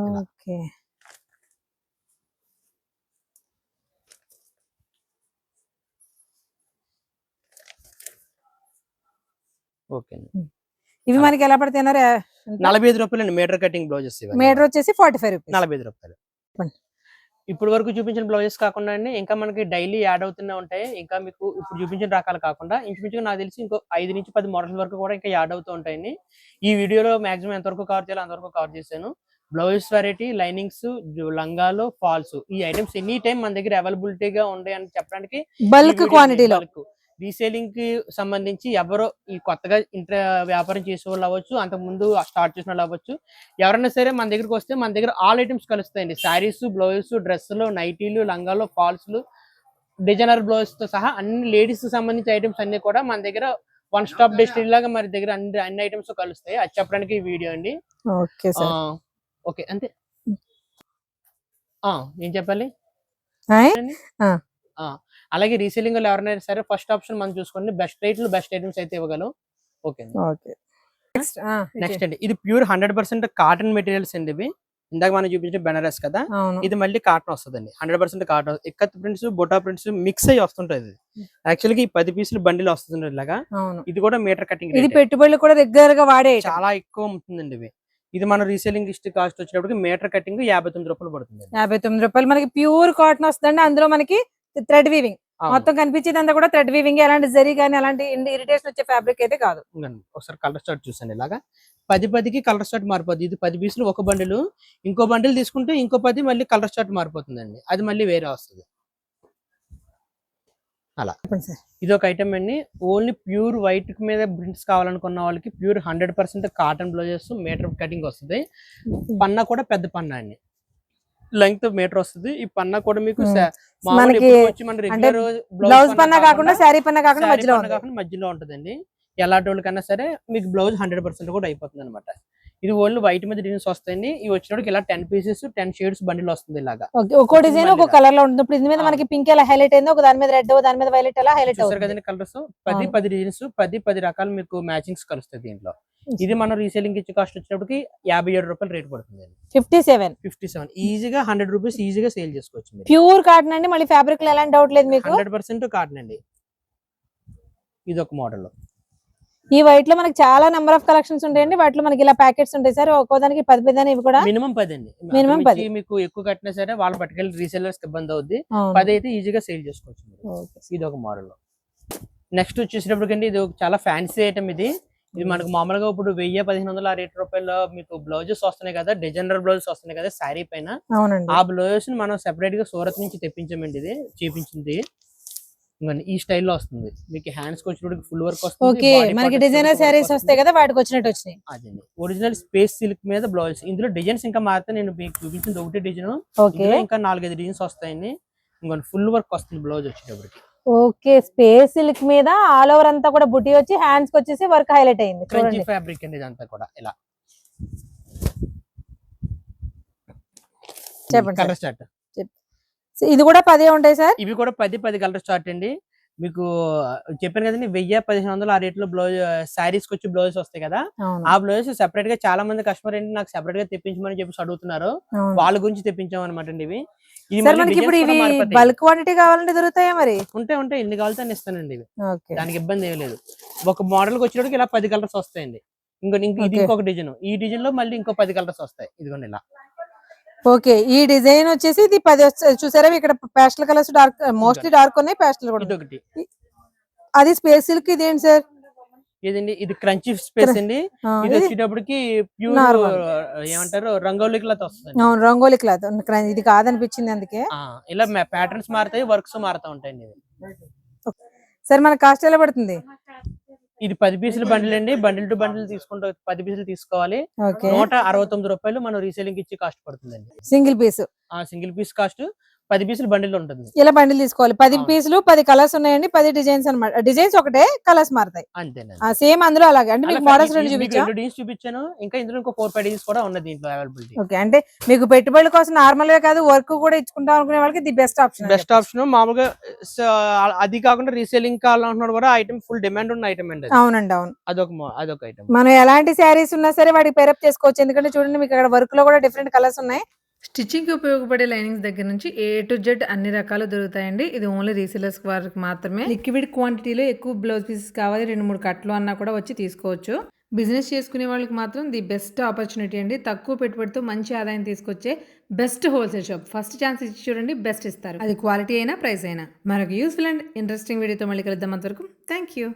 ఓకే. ఇవి మనకి ఎలా పడతాయి? 45 రూపాయలు అండి మీటర్ కటింగ్ బ్లౌజెస్. మీటర్ వచ్చేసి 45 రూపీస్. 45 రూపాయలు. ఇప్పుడు వరకు చూపించిన బ్లౌజెస్ కాకుండా అండి ఇంకా మనకి డైలీ యాడ్ అవుతూనే ఉంటాయి. ఇంకా మీకు ఇప్పుడు చూపించిన రకాలు కాకుండా ఇంచుమించుగా నాకు తెలిసి ఇంకో 5 నుంచి 10 మోడల్స్ వరకు కూడా ఇంకా యాడ్ అవుతూ ఉంటాయండి. ఈ వీడియోలో మాక్సిమం ఎంతవరకు కవర్ చేయాలో అంతవరకు కవర్ చేశాను. బ్లౌజెస్ వెరైటీ, లైనింగ్స్, లంగాలు, ఫాల్స్, ఈ ఐటమ్స్ ఎనీ టైం మన దగ్గర అవైలబిలిటీగా ఉంటాయి అని చెప్పడానికి బల్క్ క్వాంటిటీలో. రీసేలింగ్ కి సంబంధించి ఎవరో ఈ కొత్తగా వ్యాపారం చేసే వాళ్ళు అవ్వచ్చు, అంతకు ముందు స్టార్ట్ చేసిన వాళ్ళు అవ్వచ్చు, ఎవరైనా సరే మన దగ్గరకు వస్తే మన దగ్గర ఆల్ ఐటమ్స్ కలుస్తాయండి. శారీస్, బ్లౌజెస్, డ్రెస్సులు, నైటీలు, లంగాలు, ఫాల్స్లు, డిజైనర్ బ్లౌజెస్ తో సహా అన్ని లేడీస్ కి సంబంధించిన ఐటమ్స్ అన్ని కూడా మన దగ్గర వన్ స్టాప్ డెస్టినీ లాగా మన దగ్గర అన్ని ఐటమ్స్ కలుస్తాయి. అది చెప్పడానికి ఈ వీడియో అండి. ఓకే అంతే. ఏం చెప్పాలి? అలాగే రీసేలింగ్ లో ఎవరైనా సరే ఫస్ట్ ఆప్షన్ మనం చూసుకోండి. బెస్ట్ రేట్లు, బెస్ట్ ఐటమ్స్ అయితే ఇవ్వగలం. ఓకే. నెక్స్ట్ అండి, ఇది ప్యూర్ 100% కాటన్ మెటీరియల్స్ అండి. ఇవి ఇందాక మనం చూపించిన బెనారస్ కదా, ఇది మళ్ళీ కాటన్ వస్తుందండి. 100% కాటన్. ఇక్కత్ ప్రింట్స్, బొటా ప్రింట్స్ మిక్స్ అయ్యి వస్తుంటది. యాక్చువల్గా ఈ 10 పీసులు బండిల్ వస్తుంది ఇలాగా. ఇది కూడా మీటర్ కటింగ్. ఇది పెట్టుబడులు కూడా రెగ్యులర్ గా వాడే చాలా ఎక్కువ ఉంటుందండి ఇవి. ఇది మన రీసేలింగ్ కాస్ట్ వచ్చేటప్పటికి మీటర్ కటింగ్ 59 రూపాయలు పడుతుంది. 59 రూపాయలు. మనకి ప్యూర్ కాటన్ వస్తుందండి. అందులో మనకి థ్రెడ్ వీవింగ్ మొత్తం కనిపించేది అంతా కూడా థ్రెడ్ వీవింగ్. ఎలాంటి జరీ కానీ అలాంటి ఇరిటేషన్ వచ్చే ఫ్యాబ్రిక్ అయితే కాదు. ఒకసారి కలర్ స్టార్ట్ చూసండి. ఇలాగా 10కి కలర్ స్టార్ట్ మారిపోతుంది. ఇది 10 పీసులు ఒక బండిల్, ఇంకో బండిల్ తీసుకుంటే ఇంకో 10 మళ్ళీ కలర్ స్టార్ట్ మారిపోతుందండి. అది మళ్ళీ వేరే వస్తుంది. అలా ఇది ఒక ఐటమ్ అండి. ఓన్లీ ప్యూర్ వైట్ మీద ప్రింట్స్ కావాలనుకున్న వాళ్ళకి pure 100% cotton blouses meter cutting వస్తుంది. పన్నా కూడా పెద్ద పన్నా అండి, లెంగ్త్ మీటర్ వస్తుంది. ఈ పన్నా కూడా మీకు మధ్యలో ఉంటదండి. ఎలాంటి వాళ్ళకన్నా సరే మీకు బ్లౌజ్ 100% కూడా అయిపోతుంది అనమాట. ఇది ఓన్లీ వైట్ మీద డిజైన్స్ వస్తాయండి. ఇవి వచ్చినప్పుడు ఇలా 10 పీసెస్ 10 షేడ్స్ బండిల్ వస్తుంది. ఇలాగా ఒక్కో డిజైన్ ఒక కలర్ లో ఉంటుంది. ఇప్పుడు ఇది మీద మనకి పింక్ ఎలా హైలైట్ అయిందో, ఒక దాని మీద రెడ్, దాని మీద వైలెట్ ఎలా హైలైట్ అవుతుంది కదండి. కలర్స్ 10 డిజైన్స్ 10 రకాలు మీకు మ్యాచింగ్స్ కలుస్తాయి దీంట్లో. ఇది మనం రీసేలింగ్ ఇచ్చే కాస్ట్ వచ్చేటప్పటికి 57 రూపాయలు రేట్ పడుతుంది. 57 ఈజీగా 100 రూపీస్ ఈజీగా సేల్ చేసుకోవచ్చు. ప్యూర్ కాటన్ అండి. మళ్ళీ ఫ్యాబ్రిక్ లో ఎలాంటి డౌట్ లేదు మీకు. 100% కాటన్ అండి. ఇది ఒక మోడల్. ఈ వైట్ లో మనకి చాలా నెంబర్ ఆఫ్ కలెక్షన్స్ ఉంటాయండి. వాటిలో మనకి ఇలా ప్యాకెట్స్ ఉంటాయి సార్. ఒక్కోదానికి 10 ఇవి కూడా మినిమం 10 అండి. మినిమం 10. మీకు ఎక్కువ కట్టినా సరే వాళ్ళు పట్టుకెళ్ళి రీసేలర్స్ ఇబ్బంది అవుద్ది. 10 అయితే ఈజీగా సేల్ చేసుకోవచ్చు. ఇది ఒక మోడల్. నెక్స్ట్ వచ్చేసేటప్పటికండి ఇది చాలా ఫ్యాన్సీ ఐటమ్. ఇది మనకు మామూలుగా ఇప్పుడు 1000-1500 ఆ రేట్ రూపాయల్లో మీకు బ్లౌజెస్ వస్తున్నాయి కదా, డిజైనర్ బ్లౌజెస్ వస్తున్నాయి కదా శారీ పైన. ఆ బ్లౌజెస్ ని మనం సెపరేట్ గా సూరత్ నుంచి తెప్పించామండి. ఇది చేపించింది ఈ స్టైల్లో వస్తుంది. మీకు హ్యాండ్స్ కి వచ్చినప్పుడు ఫుల్ వర్క్ వస్తుంది. మనకి డిజైనర్ సారీస్ వస్తాయి కదా, వాటికి వచ్చినట్టు వచ్చినాయి. అదండి ఒరిజినల్ స్పేస్ సిల్క్ మీద బ్లౌజ్. ఇందులో డిజైన్స్ ఇంకా మారితే నేను మీకు చూపించింది ఒకటి డిజైన్, ఇంకా 4-5 డిజైన్స్ వస్తాయండి. ఇంకొన్ని ఫుల్ వర్క్ వస్తుంది బ్లౌజ్ వచ్చేటప్పటికి. ఓకే, స్పేస్ సిల్క్ మీద ఆల్ ఓవర్ అంతా కూడా బుట్టి వచ్చి హ్యాండ్స్ కి వచ్చేసి వర్క్ హైలైట్ అయింది. క్రంచీ ఫ్యాబ్రిక్ అండి ఇదంతా కూడా. ఇలా చెప్పండి కలర్ స్టార్ట్. ఇది కూడా 10 ఉంటాయి సార్. ఇవి కూడా 10 కలర్ స్టార్ట్ అండి. మీకు చెప్పాను కదండి 1000-1500 ఆ రేట్ లో బ్లౌజ్ శారీస్ కి వచ్చి బ్లౌజెస్ వస్తాయి కదా. ఆ బ్లౌజ్ సెపరేట్ గా చాలా మంది కస్టమర్ ఏంటి నాకు సెపరేట్ గా తెప్పించమని చెప్పి అడుగుతున్నారు. వాళ్ళ గురించి తెప్పించాం అనమాట అండి. ఇవి బల్క్ క్వాంటిటీ కావాలంటే దొరుకుతాయా మరి? ఉంటాయి ఎన్ని కావాలితే అని ఇస్తానండి. ఇవి దానికి ఇబ్బంది ఏం లేదు. ఒక మోడల్ కి వచ్చేటప్పుడు ఇలా 10 కలర్స్ వస్తాయండి. ఇది ఇంకొక డిజైన్. ఈ డిజైన్ లో మళ్ళీ ఇంకో 10 కలర్స్ వస్తాయి. ఇదిగోండి ఇలా. ఓకే, ఈ డిజైన్ వచ్చేసి ఇది 10 చూసారా ఇక్కడ pastel colours dark, mostly dark ఉన్నాయి, పేస్టల్ కూడా. ఇదొకటి. అది స్పేస్ సిల్క్. ఇదేంటి సార్? ఇదండి ఇది క్రంచీ స్పేస్ అండి. ఇది వచ్చేటప్పటికి ప్యూర్ ఏమంటారు రంగోలీ క్లాత్ వస్తుంది. అవును, రంగోలీ క్లాత్. ఇది కాదనిపించింది అందుకే. ఇలా ప్యాటర్న్స్ మారుతాయి, వర్క్స్ మారుతా ఉంటాయండి. సార్ మన కాస్ట్ ఎలా పడుతుంది? ఇది 10 పీసులు బండిల్ అండి. బండిల్ టు బండిల్ తీసుకుంటే 10 పీసులు తీసుకోవాలి. 169 రూపాయలు మనం రీసేలింగ్ ఇచ్చి కాస్ట్ పడుతుందండి. Single piece. Single piece cost 10 పీసులు బండిల్ ఉంటుంది. ఇలా బండిల్ తీసుకోవాలి. 10 పీసులు 10 కలర్స్ ఉన్నాయండి. 10 డిజైన్స్ అన్నమాట. డిజైన్స్ ఒకటే, కలర్స్ మారుతాయి అంతేనండి. సేమ్ అందులో అలాగే. అంటే మీకు మోడల్స్ రెండు చూపించాను. ఇంకా ఇందులో ఇంకో 4-5 డిజైన్స్ కూడా ఉన్నది దీంట్లో అవైలబిలిటీ. ఓకే, అంటే మీకు పెట్టుబడుల కోసం నార్మల్ గా కాదు, వర్క్ కూడా ఇచ్చుకుంటాం అనుకునే వాళ్ళకి ది బెస్ట్ ఆప్షన్. మామూలుగా అది కాకుండా రీసేలింగ్ కావాలనుకున్నాడు కూడా ఐటమ్ ఫుల్ డిమాండ్ ఉన్న ఐటమ్ అండి. అవునండి, అవును. అదొక ఐటమ్. మనం ఎలాంటి శారీస్ ఉన్నా సరే వాటికి పేరప్ చేసుకోవచ్చు. ఎందుకంటే చూడండి మీకు అక్కడ వర్క్ లో కూడా డిఫరెంట్ కలర్స్ ఉన్నాయి. స్టిచ్చింగ్ కి ఉపయోగపడే లైనింగ్స్ దగ్గర నుంచి A to Z అన్ని రకాలు దొరుకుతాయండి. ఇది ఓన్లీ రీసేలర్స్ వారికి మాత్రమే. లిక్విడ్ క్వాంటిటీలో ఎక్కువ బ్లౌజ్ పీసెస్ కావాలి, 2-3 కట్లు అన్నా కూడా వచ్చి తీసుకోవచ్చు. బిజినెస్ చేసుకునే వాళ్ళకి మాత్రం ది బెస్ట్ ఆపర్చునిటీ అండి. తక్కువ పెట్టుబడితో మంచి ఆదాయం తీసుకొచ్చే best wholesale shop. First chance ఇచ్చి చూడండి, బెస్ట్ ఇస్తారు. అది క్వాలిటీ అయినా ప్రైస్ అయినా. మరొక యూస్ఫుల్ అండ్ ఇంట్రెస్టింగ్ వీడియోతో మళ్ళీ కలుద్దాం. అంతవరకు థ్యాంక్ యూ.